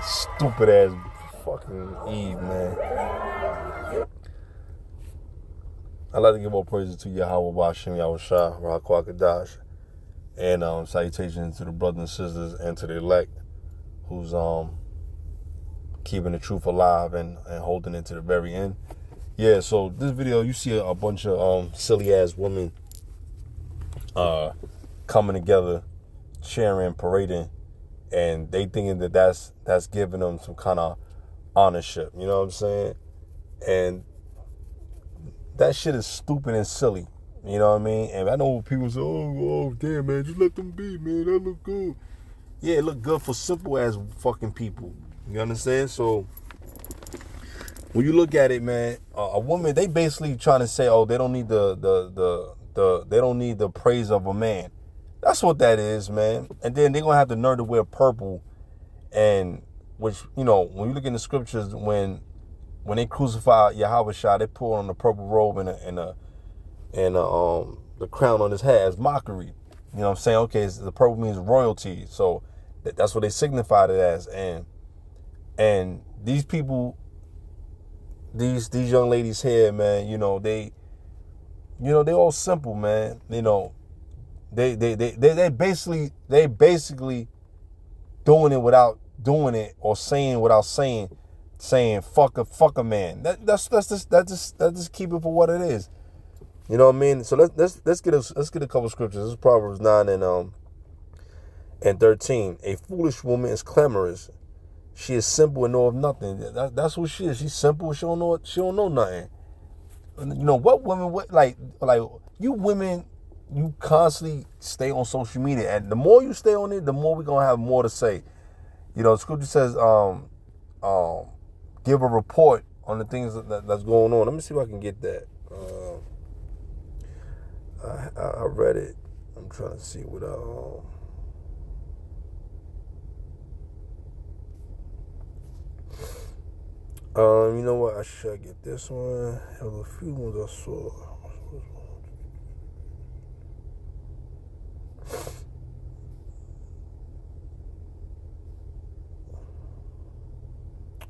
Stupid ass fucking Eve, man. I'd like to give all praises to Yahawah, Bashem, Yahushua, Rahakwa Kadash, and salutations to the brothers and sisters and to the elect who's keeping the truth alive and holding it to the very end. Yeah, so this video, you see a bunch of silly ass women coming together, sharing, parading, and they thinking that that's giving them some kind of ownership, you know what I'm saying? And that shit is stupid and silly, you know what I mean? And I know people say, oh damn, man, just let them be, man, that look good. Yeah, it look good for simple ass fucking people, you understand? So when you look at it, man, a woman, they basically trying to say, oh, they don't need they don't need the praise of a man. That's what that is, man. And then they're gonna have the nerve to wear purple, and which, you know, when you look in the scriptures, when they crucified Yahawah, they put on the purple robe and the crown on his head as mockery. You know what I'm saying? Okay, the purple means royalty, so that's what they signified it as. And these people, these young ladies here, man, they all simple, man. They basically doing it without doing it, or saying without saying fuck a man. That's just keep it for what it is. You know what I mean? So let's get a couple scriptures. This is Proverbs 9 and 13. A foolish woman is clamorous. She is simple and know of nothing. That's what she is. She's simple. She don't know nothing. You know what women? Like you women, you constantly stay on social media, and the more you stay on it, the more we're gonna have more to say. You know, Scripture says, give a report on the things that's going on. Let me see if I can get that. I read it. I'm trying to see what you know what? I should get this one. There was a few ones I saw.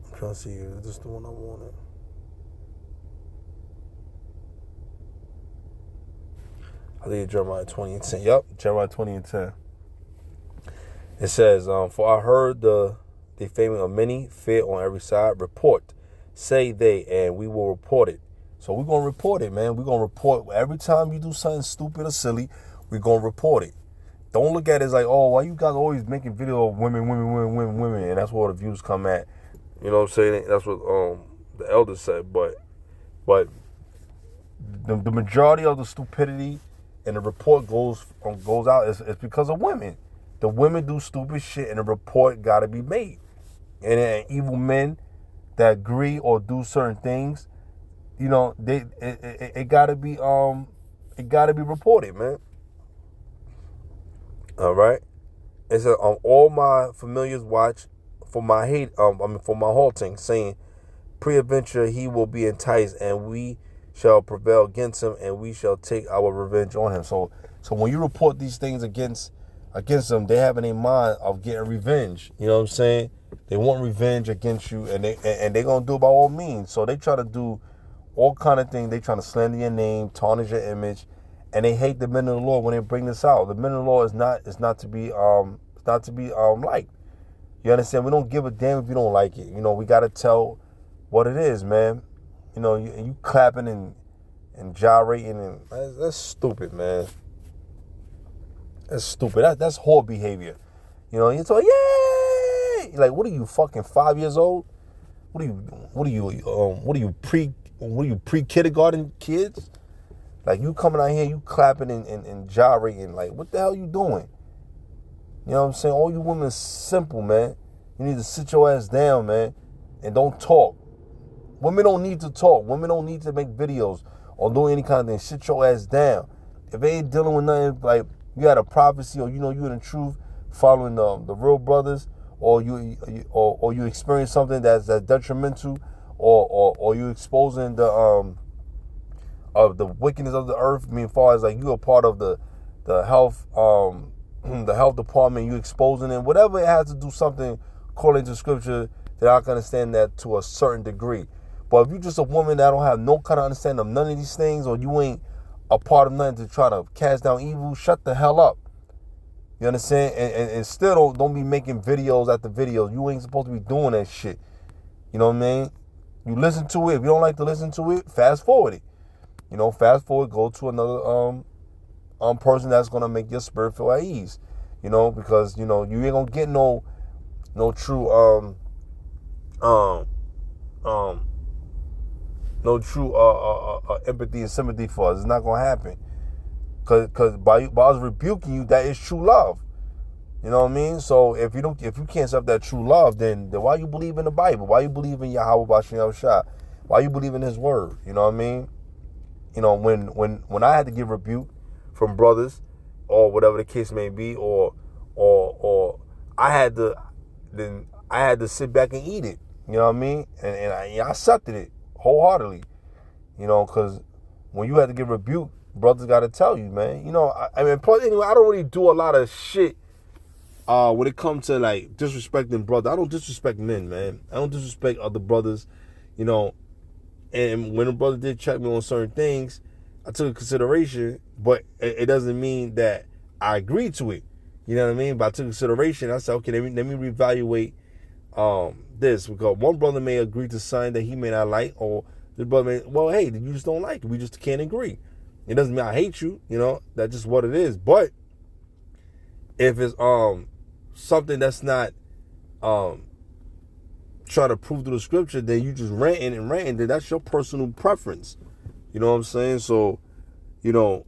I'm trying to see if this is the one I wanted. I think it's Jeremiah 20 and 10. Yep, Jeremiah 20 and 10. It says, for I heard the defaming of many, fear on every side. Report, say they, and we will report it. So we're going to report it, man. We're going to report. Every time you do something stupid or silly, we're going to report it. Don't look at it as like, oh, why you guys always making video of women, and that's where the views come at. You know what I'm saying? That's what the elders said. But the majority of the stupidity and the report goes out is because of women. The women do stupid shit, and the report got to be made. And then evil men that agree or do certain things, you know, it got to be reported, man. All right. It says, all my familiars watch for my hate, for my halting, saying, peradventure he will be enticed, and we shall prevail against him, and we shall take our revenge on him. So when you report these things against them, they have in their mind of getting revenge. You know what I'm saying? They want revenge against you, and they're gonna do it by all means. So they try to do all kind of things. They trying to slander your name, tarnish your image. And they hate the men of the Lord when they bring this out. The men of the Lord is not to be liked. You understand? We don't give a damn if you don't like it. You know, we gotta tell what it is, man. You know, you clapping and gyrating, and that's stupid, man. That's stupid. That's whore behavior. You know, you're talking, yay! Like, what are you, fucking 5 years old? What are you pre-kindergarten kids? Like, you coming out here, you clapping and gyrating. Like, what the hell you doing? You know what I'm saying? All you women is simple, man. You need to sit your ass down, man, and don't talk. Women don't need to talk. Women don't need to make videos or do any kind of thing. Sit your ass down. If they ain't dealing with nothing, like you got a prophecy or you know you in the truth, following the real brothers, or you experience something that's detrimental, or you exposing the of the wickedness of the earth. I mean, as far as like you are part of the health the health department, you exposing it, whatever it has to do something according to scripture, that I can understand that to a certain degree. But if you're just a woman that don't have no kind of understanding of none of these things, or you ain't a part of nothing to try to cast down evil, shut the hell up. You understand? And still don't be making videos after videos. You ain't supposed to be doing that shit. You know what I mean? You listen to it. If you don't like to listen to it, fast forward it. You know, fast forward, go to another person that's gonna make your spirit feel at ease. You know, because you know you ain't gonna get no true empathy and sympathy for us. It's not gonna happen. Cause by us rebuking you, that is true love. You know what I mean? So if you can't accept that true love, then why you believe in the Bible? Why you believe in Yahawah B'Shem Shah? Why you believe in His word? You know what I mean? You know, when I had to give rebuke from brothers, or whatever the case may be, or I had to sit back and eat it. You know what I mean? And I accepted it wholeheartedly. You know, because when you had to give rebuke, brothers got to tell you, man. You know, I mean, anyway, I don't really do a lot of shit when it comes to like disrespecting brothers. I don't disrespect men, man. I don't disrespect other brothers. You know, and when a brother did check me on certain things, I took into consideration, but it doesn't mean that I agreed to it. You know what I mean? But I took consideration. I said, okay, let me reevaluate this, because one brother may agree to something that he may not like, or the brother may, well, hey, you just don't like it. We just can't agree. It doesn't mean I hate you. You know, that's just what it is. But if it's something that's not trying to prove to the scripture, then you just ranting, then that's your personal preference. You know what I'm saying? So, you know,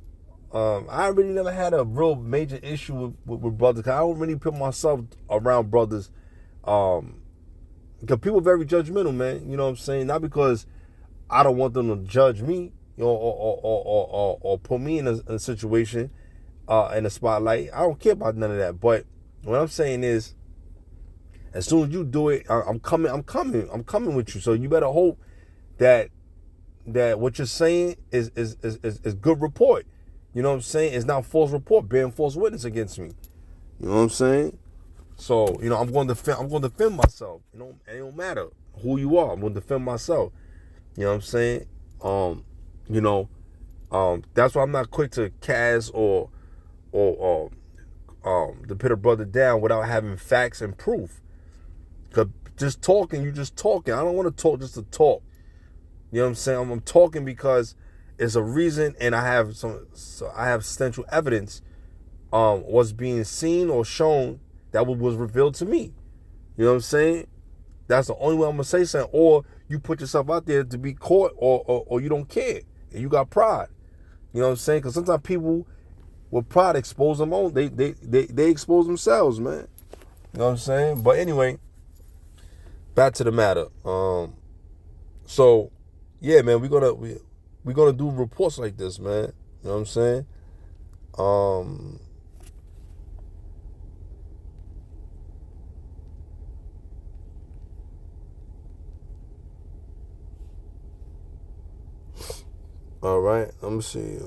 I really never had a real major issue with brothers, because I don't really put myself around brothers, because people are very judgmental, man. You know what I'm saying? Not because I don't want them to judge me, you know, or put me in a situation, in a spotlight. I don't care about none of that. But what I'm saying is, as soon as you do it, I'm coming with you. So you better hope that what you're saying is good report. You know what I'm saying? It's not false report, bearing false witness against me. You know what I'm saying? So, you know, I'm going to defend myself. You know, it don't matter who you are. I'm going to defend myself. You know what I'm saying? You know, that's why I'm not quick to cast or to put a brother down without having facts and proof. Cause just talking, you just talking. I don't want to talk just to talk. You know what I'm saying? I'm talking because it's a reason, and I have substantial evidence what's being seen or shown that was revealed to me. You know what I'm saying? That's the only way I'm gonna say something. Or you put yourself out there to be caught, or you don't care and you got pride. You know what I'm saying? Because sometimes people with pride expose them on. They expose themselves, man. You know what I'm saying? But anyway, back to the matter. So yeah, man, we're gonna do reports like this, man. You know what I'm saying? All right, let me see.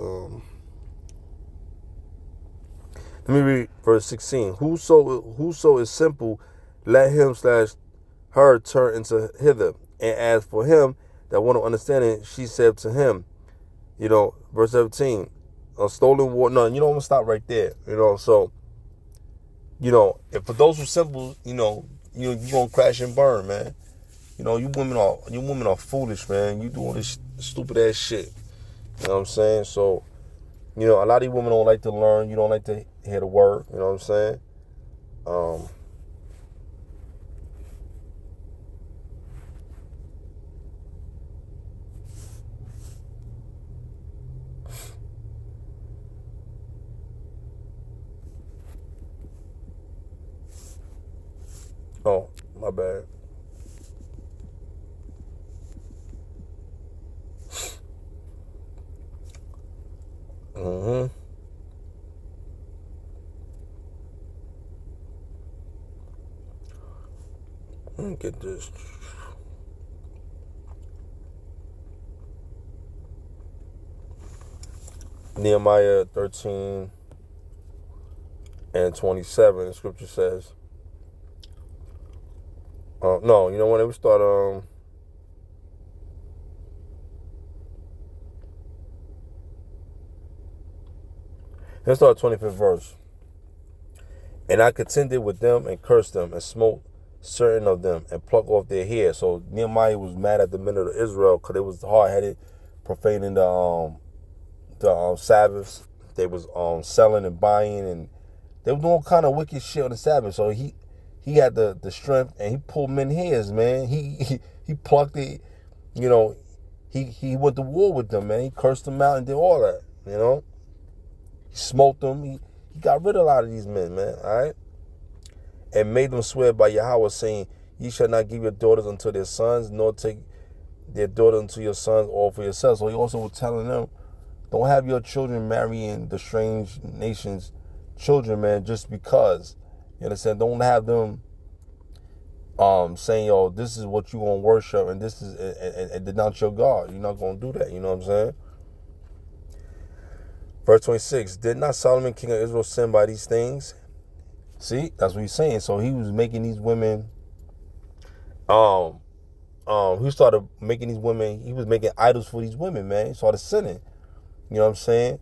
Let me read verse 16. Whoso is simple, let him/her turn into hither. And as for him that want to understand it, she said to him, you know, verse 17, a stolen water. No, you know, I'm gonna stop right there. You know, so, you know, if for those who simple, you know, you gonna crash and burn, man. You know, you women are foolish, man. You doing this stupid ass shit. You know what I'm saying? So, you know, a lot of these women don't like to learn. You don't like to hear the word. You know what I'm saying? Oh, my bad. Mm-hmm. Get this. Nehemiah 13 and 27, the scripture says, no, you know what, we start, let's start 25th verse. And I contended with them and cursed them and smote certain of them and plucked off their hair. So Nehemiah was mad at the men of Israel because they was hard-headed, profaning the Sabbaths. They was selling and buying, and they were doing all kind of wicked shit on the Sabbath. So he had the strength, and he pulled men hairs, man. He plucked it, you know. He went to war with them, man. He cursed them out and did all that, you know. He smote them. He got rid of a lot of these men, man. All right, and made them swear by Yahawah, saying, "Ye shall not give your daughters unto their sons, nor take their daughter unto your sons, all for yourselves." So he also was telling them, don't have your children marrying the strange nations' children, man, just because. You understand? Don't have them saying, yo, this is what you gonna worship, and this is and denounce your God. You're not gonna do that. You know what I'm saying? Verse 26, did not Solomon, king of Israel, sin by these things? See, that's what he's saying. So he was making these women, he started making these women, he was making idols for these women, man. He started sinning. You know what I'm saying?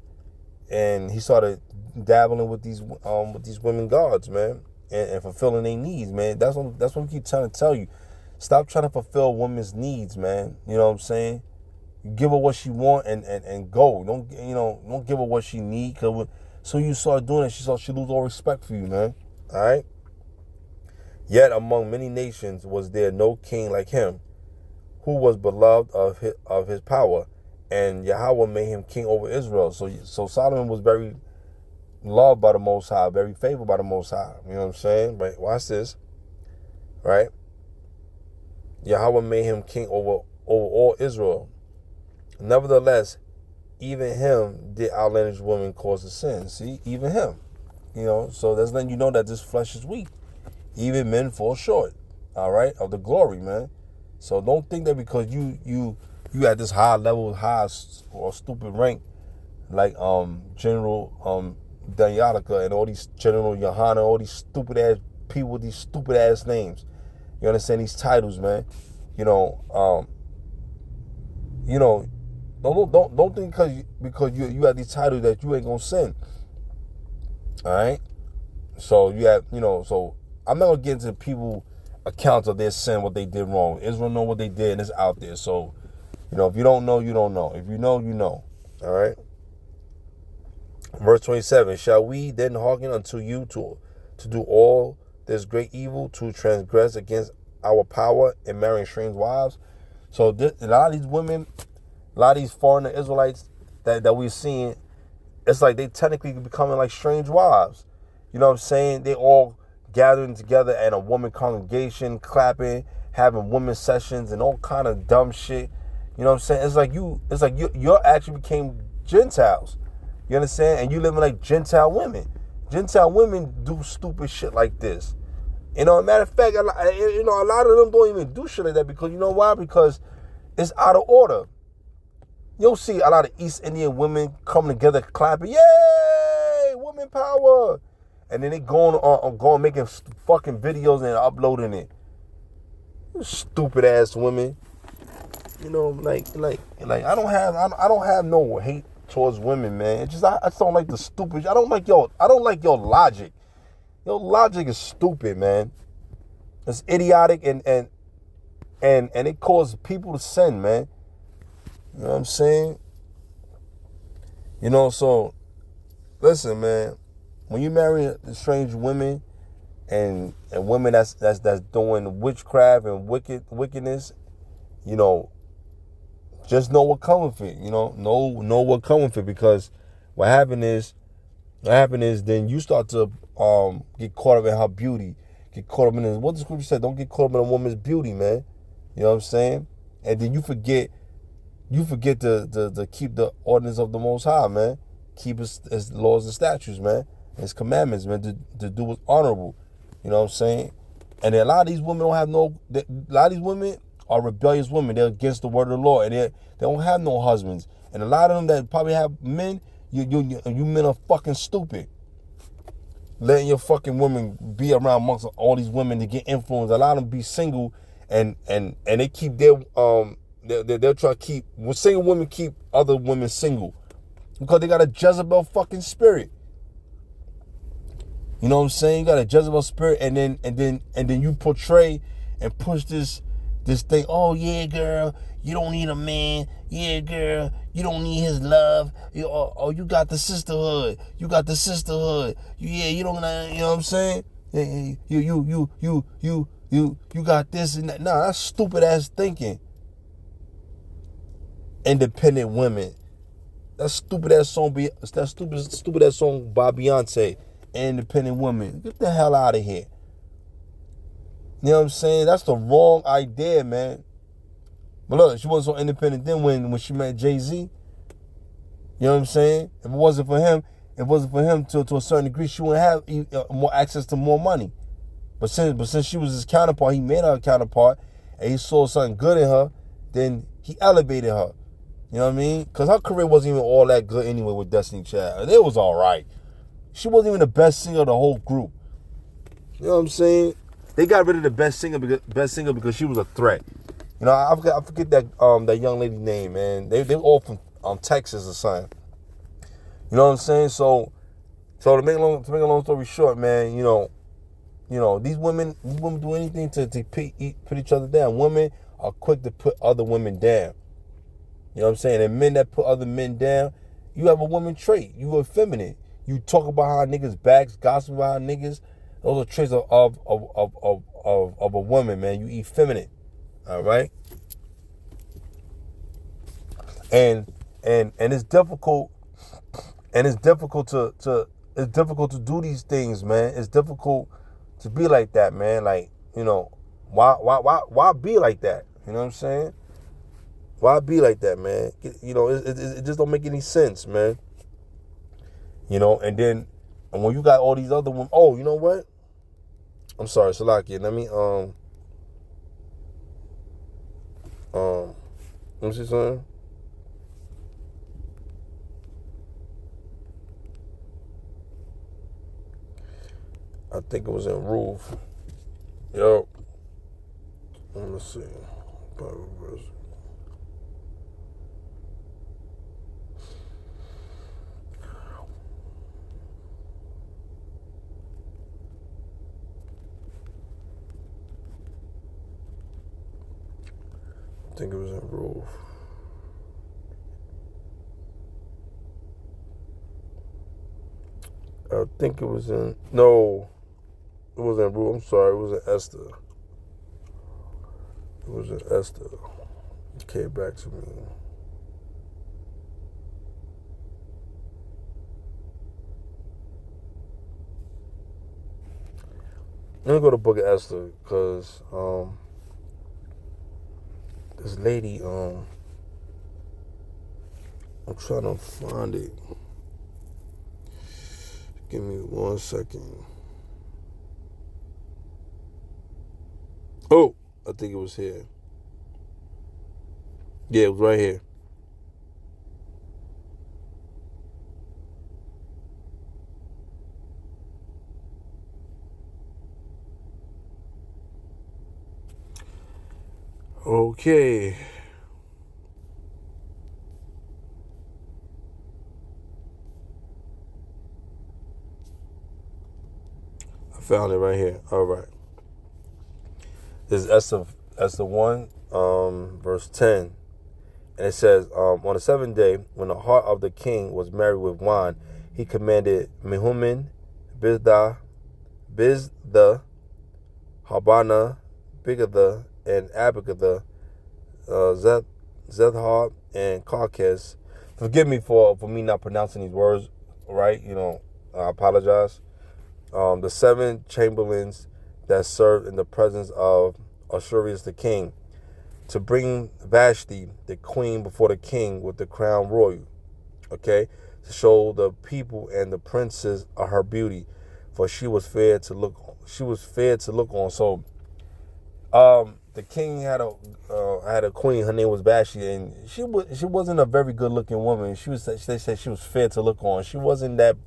And he started dabbling with these women gods, man, and fulfilling their needs, man. That's what we keep trying to tell you. Stop trying to fulfill women's needs, man. You know what I'm saying? You give her what she want and go. Don't give her what she need. So you start doing it, she lose all respect for you, man. All right. Yet among many nations was there no king like him, who was beloved of his power, and Yahawah made him king over Israel. So Solomon was very loved by the Most High, very favored by the Most High. You know what I'm saying? Right? Watch this. Right? Yahawah made him king over all Israel. Nevertheless, even him did outlandish women cause to sin. See, even him. You know, so that's letting you know that this flesh is weak. Even men fall short, all right, of the glory, man. So don't think that because you at this high level, high or stupid rank, like General Danyalika and all these General Yahawah, all these stupid ass people with these stupid ass names. You understand these titles, man? Don't think because you have these titles that you ain't gonna sin. All right. So you have, so I'm not gonna get into people accounts of their sin, what they did wrong. Israel know what they did, and it's out there. So, if you don't know, you don't know. If you know, you know. All right. Verse 27, shall we then hearken unto you to do all this great evil, to transgress against our power in marrying strange wives? So a lot of these women, a lot of these foreigner Israelites that we're seeing, it's like they technically becoming like strange wives. You know what I'm saying? They all gathering together in a woman congregation, clapping, having women sessions and all kind of dumb shit. You know what I'm saying? It's like you actually became Gentiles. You understand? And you living like Gentile women. Gentile women do stupid shit like this. Matter of fact, a lot of them don't even do shit like that because you know why? Because it's out of order. You'll see a lot of East Indian women coming together clapping, yay, woman power. And then they going making fucking videos and uploading it. You stupid ass women. Like I don't have no hate towards women, man. It's just I just don't like the stupid. I don't like your logic. Your logic is stupid, man. It's idiotic and it causes people to sin, man. You know what I'm saying? So listen, man. When you marry strange women and women that's doing witchcraft and wickedness, just know what comes with it. Know what comes with it, because what happened is then you start to get caught up in her beauty, get caught up in what the scripture said. Don't get caught up in a woman's beauty, man. You know what I'm saying? And then you forget to keep the ordinance of the Most High, man. Keep his laws and statutes, man. His commandments, man, to do what's honorable. You know what I'm saying? And a lot of these women don't have a lot of these women are rebellious women. They're against the word of the Lord, and they don't have no husbands. And a lot of them that probably have men, you men are fucking stupid. Letting your fucking women be around amongst all these women to get influence. A lot of them be single, and they keep they'll try to keep, single women keep other women single because they got a Jezebel fucking spirit. You know what I'm saying? You got a Jezebel spirit, and then you portray and push this thing. Oh yeah, girl, you don't need a man. Yeah, girl, you don't need his love. You got the sisterhood. You got the sisterhood. You don't. You know what I'm saying? You got this and that. Nah, that's stupid ass thinking. Independent women. That stupid ass song. That stupid ass song by Beyonce. Independent women. Get the hell out of here. You know what I'm saying? That's the wrong idea, man. But look, she wasn't so independent then when she met Jay-Z. You know what I'm saying? If it wasn't for him to a certain degree, she wouldn't have more access to more money. But since she was his counterpart, he made her a counterpart, and he saw something good in her, then he elevated her. You know what I mean? Because her career wasn't even all that good anyway with Destiny Child. It was all right. She wasn't even the best singer of the whole group. You know what I'm saying? They got rid of the best singer because she was a threat. You know, I forget that young lady's name, man. They all from Texas or something. You know what I'm saying? So to make a long story short, man, you know, these women do anything to put each other down. Women are quick to put other women down. You know what I'm saying? And men that put other men down, you have a woman trait. You are feminine. You talk about how niggas' backs, gossip about niggas. Those are traits of a woman, man. You effeminate. All right? And it's difficult to do these things, man. It's difficult to be like that, man. Like, you know, why be like that? You know what I'm saying? Why be like that, man? You know, it just don't make any sense, man. You know, and when you got all these other women, oh, you know what? I'm sorry, Salakia. Let me see something. I think it was in Roof. Yo. Let me see. Bible verse. I think it was in Roof. I think it was in, no, it wasn't in Roof. I'm sorry, it was in Esther. It was in Esther. It came back to me. Let me go to the book of Esther, because this lady, I'm trying to find it. Give me 1 second. Oh, I think it was here. Yeah, it was right here. Okay. I found it right here. All right. This is Esther 1, verse 10. And it says, on the seventh day, when the heart of the king was merry with wine, he commanded Mehuman, Biztha, Habana, Bigatha, and Abigatha, Zethar, and Carcass. Forgive me for me not pronouncing these words right. You know, I apologize. The 7 chamberlains that served in the presence of Ashurius the king, to bring Vashti, the queen, before the king with the crown royal. Okay? To show the people and the princes of her beauty, for she was fair to look she was fair to look on. So the king had a queen. Her name was Vashti, and she wasn't a very good looking woman. They said she was fair to look on. She wasn't that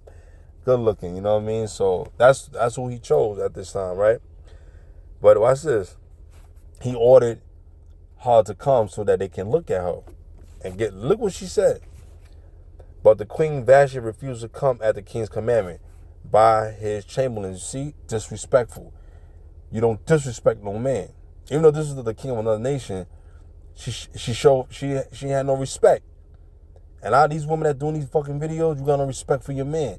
good looking, you know what I mean? So that's who he chose at this time, right? But watch this. He ordered her to come so that they can look at her and look what she said. But the queen Vashti refused to come at the king's commandment by his chamberlains. See, disrespectful. You don't disrespect no man. Even though this is the king of another nation, she had no respect. And a lot of these women that doing these fucking videos, you got no respect for your man.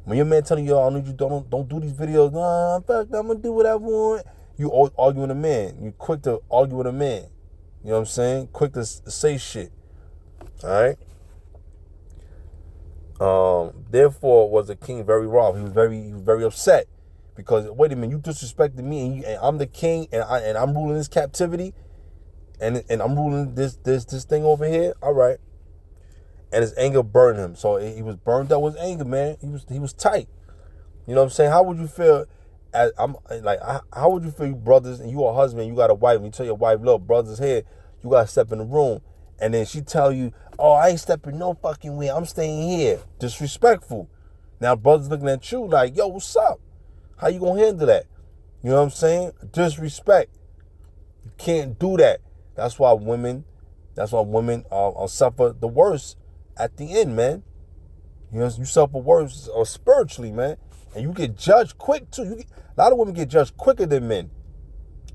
When your man telling you, I need you don't do these videos. Nah, fuck, I'm gonna do what I want. You argue with a man. You quick to argue with a man. You know what I'm saying? Quick to say shit. All right. Therefore, was the king very wroth. He was very upset because wait a minute, you disrespected me, and I'm the king, and I'm ruling this captivity, and I'm ruling this thing over here. All right. And his anger burned him. So he was burned up with anger, man. He was tight. You know what I'm saying? How would you feel? How would you feel, brothers, and you a husband, you got a wife, and you tell your wife, look, brother's here, you gotta step in the room, and then she tell you, oh, I ain't stepping no fucking way, I'm staying here. Disrespectful. Now brother's looking at you like, yo, what's up? How you gonna handle that? You know what I'm saying? Disrespect. You can't do that. That's why women suffer the worst at the end, man. You know, you suffer worse spiritually, man. And you get judged quick, too. A lot of women get judged quicker than men.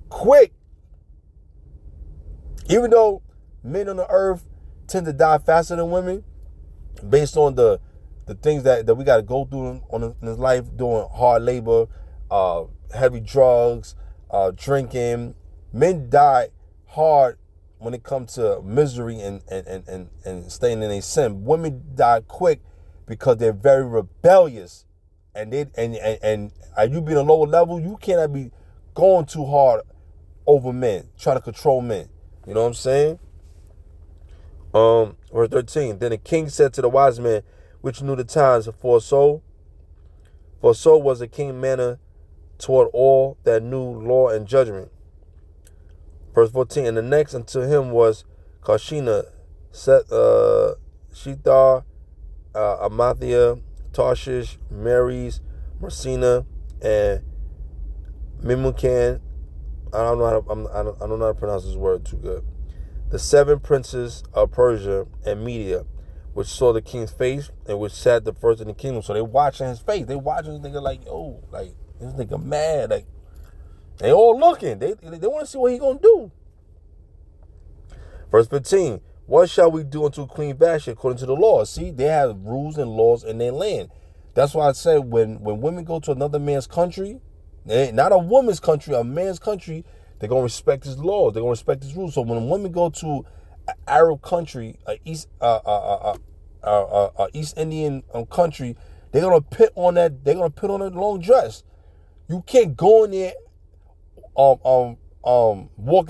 Quick. Even though men on the earth tend to die faster than women, based on the things that we got to go through in this life, doing hard labor, heavy drugs, drinking. Men die hard when it comes to misery and staying in a sin. Women die quick because they're very rebellious. And you being a lower level, you cannot be going too hard over men, trying to control men. You know what I'm saying? Verse 13. Then the king said to the wise men, which knew the times, for so was the king's manner toward all that knew law and judgment. Verse 14. And the next unto him was Karshina, Shethar, Amathia, Tarshish, Maries, Marcina, and Memucan. I don't know how to pronounce this word too good. The 7 princes of Persia and Media, which saw the king's face and which sat the first in the kingdom. So they watching his face. They watching this nigga like, yo, like this nigga mad. Like they all looking. They want to see what he gonna do. Verse 15. What shall we do unto Queen Vashti according to the law? See, they have rules and laws in their land. That's why I say when women go to another man's country, not a woman's country, a man's country, they're going to respect his laws. They're going to respect his rules. So when women go to an Arab country, East Indian country, they're going to put on that. They're going to put on a long dress. You can't go in there, walking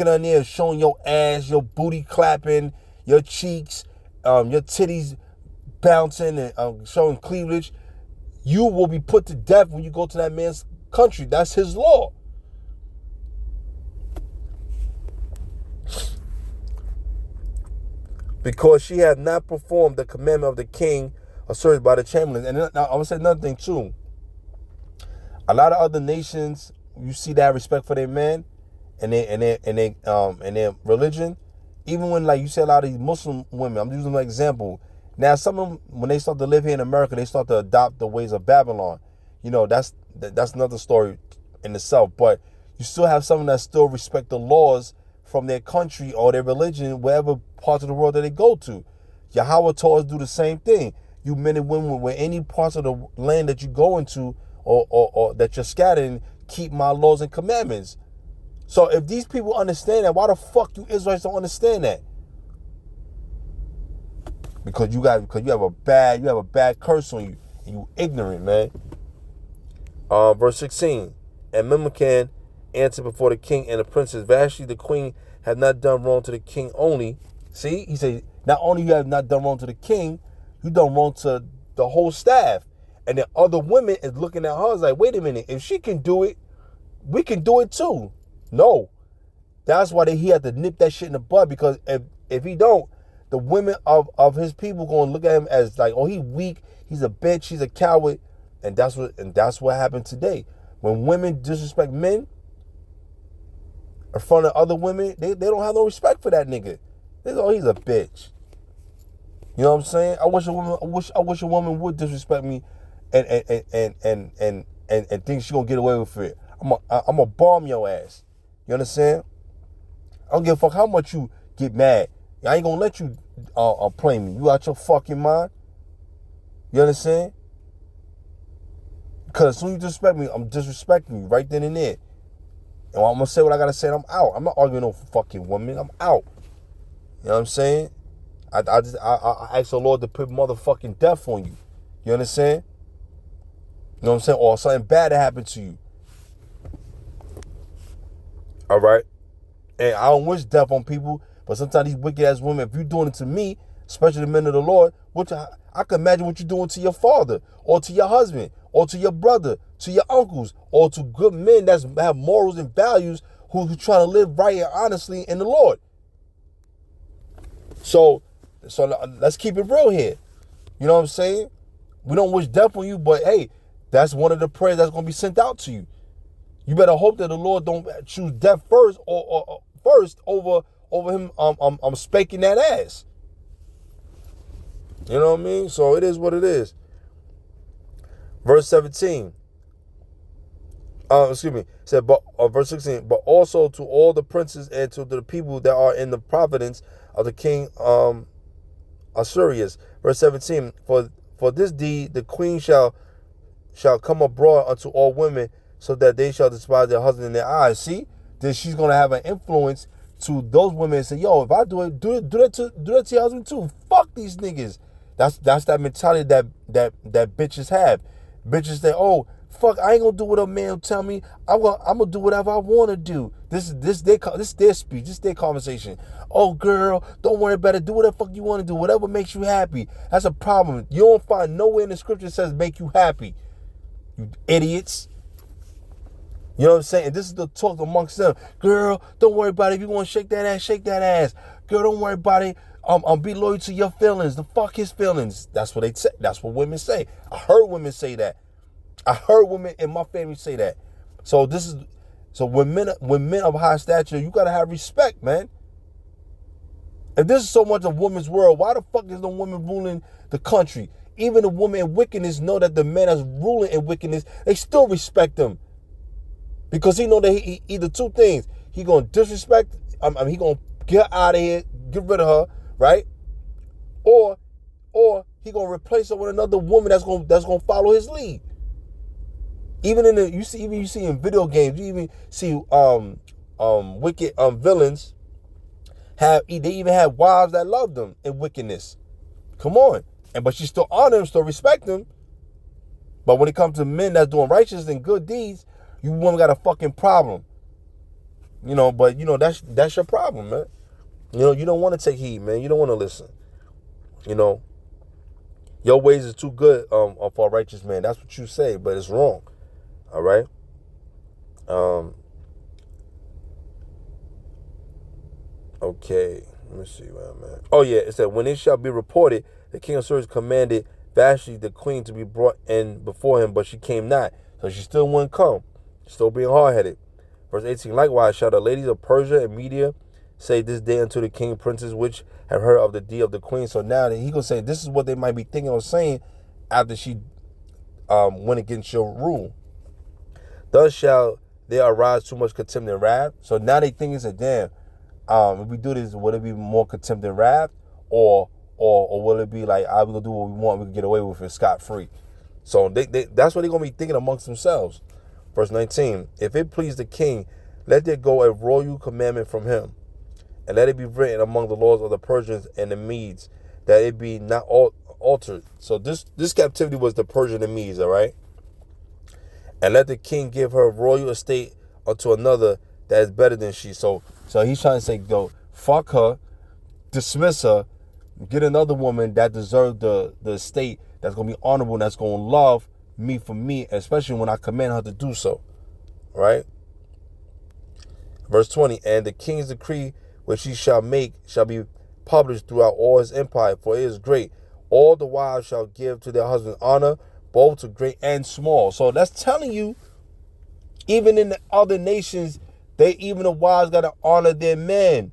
on there showing your ass, your booty clapping, your cheeks, your titties bouncing and showing cleavage. You will be put to death when you go to that man's country. That's his law. Because she had not performed the commandment of the king asserted by the chamberlain. And now I would say another thing too. A lot of other nations, you see that respect for their men and their religion. Even when, like you said, a lot of these Muslim women, I'm using an example. Now, some of them, when they start to live here in America, they start to adopt the ways of Babylon. You know, that's another story in itself. But you still have some that still respect the laws from their country or their religion, wherever parts of the world that they go to. Yahawah told us to do the same thing. You men and women, with any parts of the land that you go into or that you're scattered in, keep my laws and commandments. So if these people understand that, why the fuck you Israelites don't understand that? Because you have a bad curse on you, and you ignorant, man. Verse 16. And Memucan answered before the king and the princess, Vashti the queen had not done wrong to the king only. See, he said, not only you have not done wrong to the king, you done wrong to the whole staff. And the other women is looking at her like, wait a minute, if she can do it, we can do it too. No. That's why he had to nip that shit in the bud, because if he don't, the women of his people going to look at him as like, oh, he weak, he's a bitch, he's a coward. And that's what happened today. When women disrespect men in front of other women, they don't have no respect for that nigga. They go, oh, he's a bitch. You know what I'm saying? I wish a woman would disrespect me and think she gonna get away with it. I'm gonna bomb your ass. You understand? I don't give a fuck how much you get mad. I ain't gonna let you play me. You out your fucking mind? You understand? Because as soon as you disrespect me, I'm disrespecting you right then and there. And I'm gonna say what I gotta say, and I'm out. I'm not arguing no fucking woman. I'm out. You know what I'm saying? I ask the Lord to put motherfucking death on you. You understand? You know what I'm saying? Or something bad that happened to you. All right? And I don't wish death on people, but sometimes these wicked ass women, if you're doing it to me, especially the men of the Lord, I can imagine what you're doing to your father, or to your husband, or to your brother, to your uncles, or to good men that have morals and values who trying to live right and honestly in the Lord. So let's keep it real here. You know what I'm saying? We don't wish death on you, but hey, that's one of the prayers that's going to be sent out to you. You better hope that the Lord don't choose death first or first over him spanking that ass. You know what I mean? So it is what it is. Verse 17. Said, but verse 16, but also to all the princes and to the people that are in the providence of the king Assyrius. Verse 17, for this deed the queen shall come abroad unto all women, so that they shall despise their husband in their eyes. See, then she's gonna have an influence to those women and say, yo, if I do it, do that to your husband too. Fuck these niggas. That's that mentality that bitches have. Bitches say, oh, fuck, I ain't gonna do what a man tell me. I'm gonna do whatever I want to do. This is their speech. This is their conversation. Oh, girl, don't worry about it. Do whatever the fuck you want to do. Whatever makes you happy. That's a problem. You don't find nowhere in the scripture that says make you happy. You idiots. You know what I'm saying? And this is the talk amongst them. Girl, don't worry about it. If you want to shake that ass, shake that ass. Girl, don't worry about it. Be loyal to your feelings. The fuck his feelings. That's what they say. That's what women say. I heard women say that. I heard women in my family say that. So when men of high stature, you gotta have respect, man. If this is so much a woman's world, why the fuck is no woman ruling the country? Even the women in wickedness know that the men that's ruling in wickedness, they still respect them. Because he know that he either two things. He gonna disrespect, he gonna get out of here, get rid of her, right? Or he gonna replace her with another woman that's gonna follow his lead. Even you see in video games, you even see wicked villains they even have wives that love them in wickedness. Come on. But she still honor them, still respect them. But when it comes to men that's doing righteous and good deeds, you women got a fucking problem. You know, but you know, that's your problem, man. You know, you don't want to take heed, man. You don't want to listen. You know, your ways is too good for a righteous man. That's what you say, but it's wrong. All right. Okay. Let me see where I'm at. Oh yeah, it said, when it shall be reported, the king of Syria commanded Vashti the queen to be brought in before him, but she came not. So she still wouldn't come. Still being hard-headed. Verse 18, likewise shall the ladies of Persia and Media say this day unto the king princes which have heard of the deed of the queen. So now that he gonna say this is what they might be thinking or saying after she went against your rule. Thus shall there arise too much contempt and wrath. So now they think it's a damn. If we do this, would it be more contempt and wrath, or will it be like, we're gonna do what we want, we can get away with it scot-free? So that's what they're gonna be thinking amongst themselves. Verse 19, if it please the king, let there go a royal commandment from him, and let it be written among the laws of the Persians and the Medes, that it be not altered. So this captivity was the Persian and Medes, all right? And let the king give her royal estate unto another that is better than she. So he's trying to say, go, fuck her, dismiss her, get another woman that deserves the estate that's going to be honorable, and that's going to love me for me, especially when I command her to do so. Right? Verse 20, and the king's decree which he shall make shall be published throughout all his empire, for it is great. All the wives shall give to their husbands honor, both to great and small. So that's telling you, even in the other nations, even the wives got to honor their men.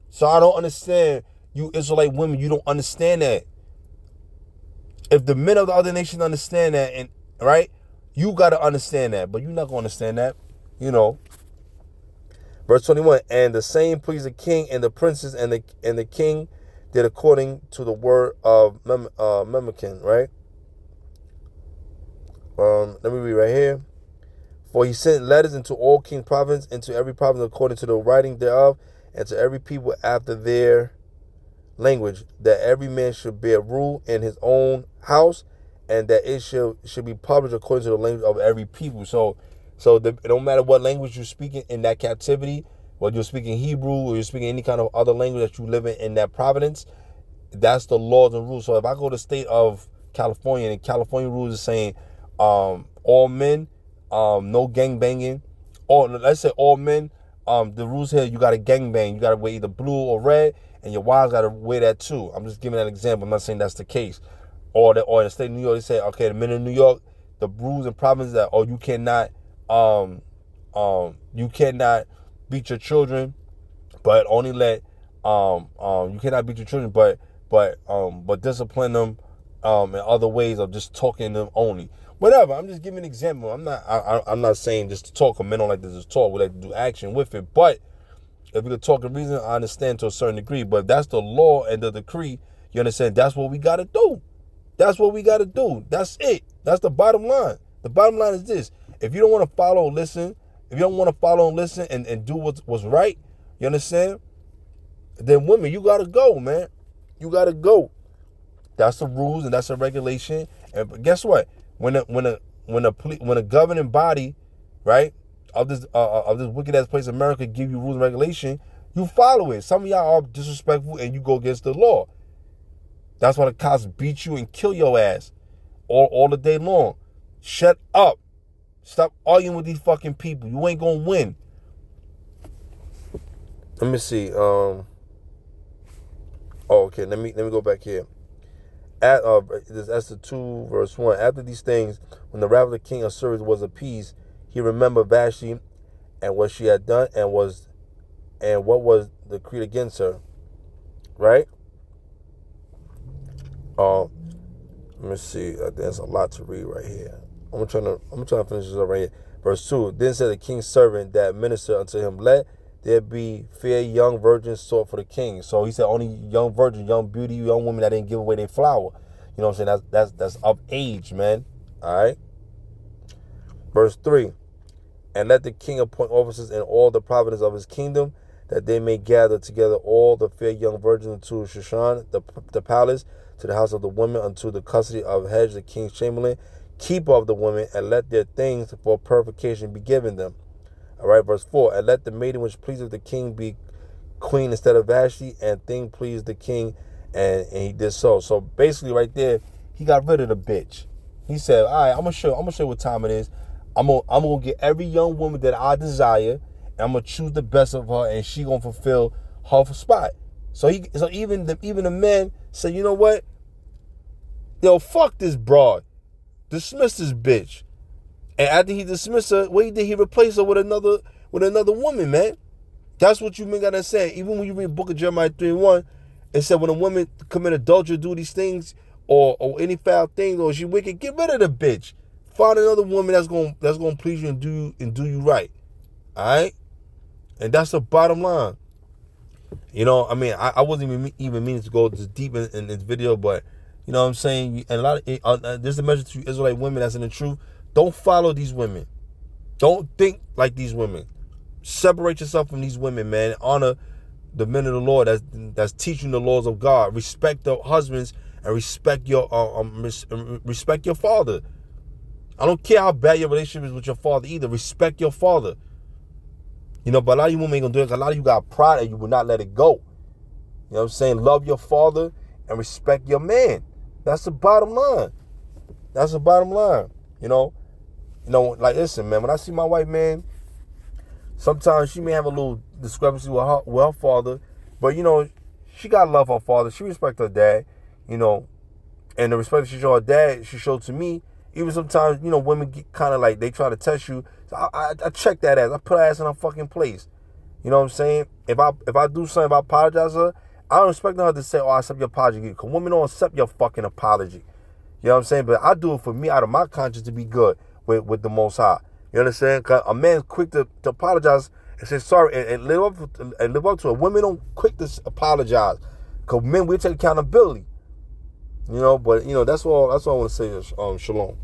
So I don't understand, you Israelite women, you don't understand that. If the men of the other nations understand that, and right, you got to understand that, but you're not going to understand that, Verse 21, and the same pleased the king and the princes, and the king did according to the word of Memucan, right? Let me read right here. For he sent letters into all king province, into every province according to the writing thereof, and to every people after their language, that every man should bear rule in his own house, and that it should be published according to the language of every people. So it don't matter what language you're speaking in that captivity, whether you're speaking Hebrew or you're speaking any kind of other language that you live in that province, that's the laws and rules. So if I go to the state of California, and California rules is saying all men, no gang banging, or let's say all men, the rules here, you got to gang bang, you got to wear either blue or red, and your wives got to wear that too. I'm just giving that example. I'm not saying that's the case. Or in the state of New York, they say, okay, the men in New York, the rules and provinces that, you cannot beat your children, but only let you cannot beat your children, but discipline them in other ways of just talking to them only. Whatever. I'm just giving an example. I'm not saying just to talk. Men don't like to just talk. We like to do action with it. But if we could talk in reason, I understand to a certain degree. But that's the law and the decree. You understand? That's what we got to do. That's what we got to do. That's it. That's the bottom line. The bottom line is this. If you don't want to follow and listen, and do what's right, you understand? Then women, you got to go, man. You got to go. That's the rules and that's the regulation. And guess what? When a governing body, right, of this wicked ass place, America, give you rules and regulation, you follow it. Some of y'all are disrespectful and you go against the law. That's why the cops beat you and kill your ass all the day long. Shut up. Stop arguing with these fucking people. You ain't gonna win. Let me see. Okay. Let me go back here. This Esther 2 verse 1. After these things, when the wrath of the king of Syria was appeased, he remembered Vashti and what she had done, and what was decreed against her. Right? Let me see. There's a lot to read right here. I'm trying to finish this up right here. Verse 2. Then said the king's servant that ministered unto him, let there be fair young virgins sought for the king. So he said only young virgins, young beauty, young women that didn't give away their flower. You know what I'm saying? That's of age, man. All right. Verse 3. And let the king appoint officers in all the provinces of his kingdom, that they may gather together all the fair young virgins unto Shushan, the palace, to the house of the women, unto the custody of Hedge, the king's chamberlain, keeper of the women, and let their things for purification be given them. All right, verse 4. And let the maiden which pleaseth the king be queen instead of Vashti, and thing pleased the king, and he did so. So basically, right there, he got rid of the bitch. He said, all right, I'm gonna show you what time it is. I'm gonna get every young woman that I desire, and I'm gonna choose the best of her, and she gonna fulfill her spot. So even the men say, you know what? Yo, fuck this broad. Dismiss this bitch. And after he dismissed her, what he did, he replaced her with another woman, man. That's what you men gotta say. Even when you read the book of Jeremiah 3:1, it said when a woman commit adultery, do these things, or any foul things, or she wicked, get rid of the bitch. Find another woman that's gonna please you and do you right. All right? And that's the bottom line. You know, I mean, I wasn't even meaning to go this deep in this video, but you know what I'm saying? And a lot of this is a message to Israelite women that's in the truth. Don't follow these women. Don't think like these women. Separate yourself from these women, man. Honor the men of the Lord that's teaching the laws of God. Respect the husbands and respect your father. I don't care how bad your relationship is with your father either. Respect your father. You know, but a lot of you women ain't gonna do it because a lot of you got pride and you will not let it go. You know what I'm saying? Love your father and respect your man. That's the bottom line. That's the bottom line. You know, like, listen, man, when I see my white man Sometimes she may have a little discrepancy with her father, but, you know, she got to love her father. She respects her dad, you know, and the respect she showed her dad, she showed to me. Even sometimes, you know, women get kind of like, they try to test you. So I check that ass. I put her ass in her fucking place. You know what I'm saying? If I do something, if I apologize to her, I don't expect her to say, oh, I accept your apology. Because women don't accept your fucking apology. You know what I'm saying? But I do it for me, out of my conscience, to be good with the Most High. You understand? Because a man's quick to apologize and say sorry and live up to it. Women don't quick to apologize. Because men, we take accountability. You know, but, you know, that's all I want to say is shalom.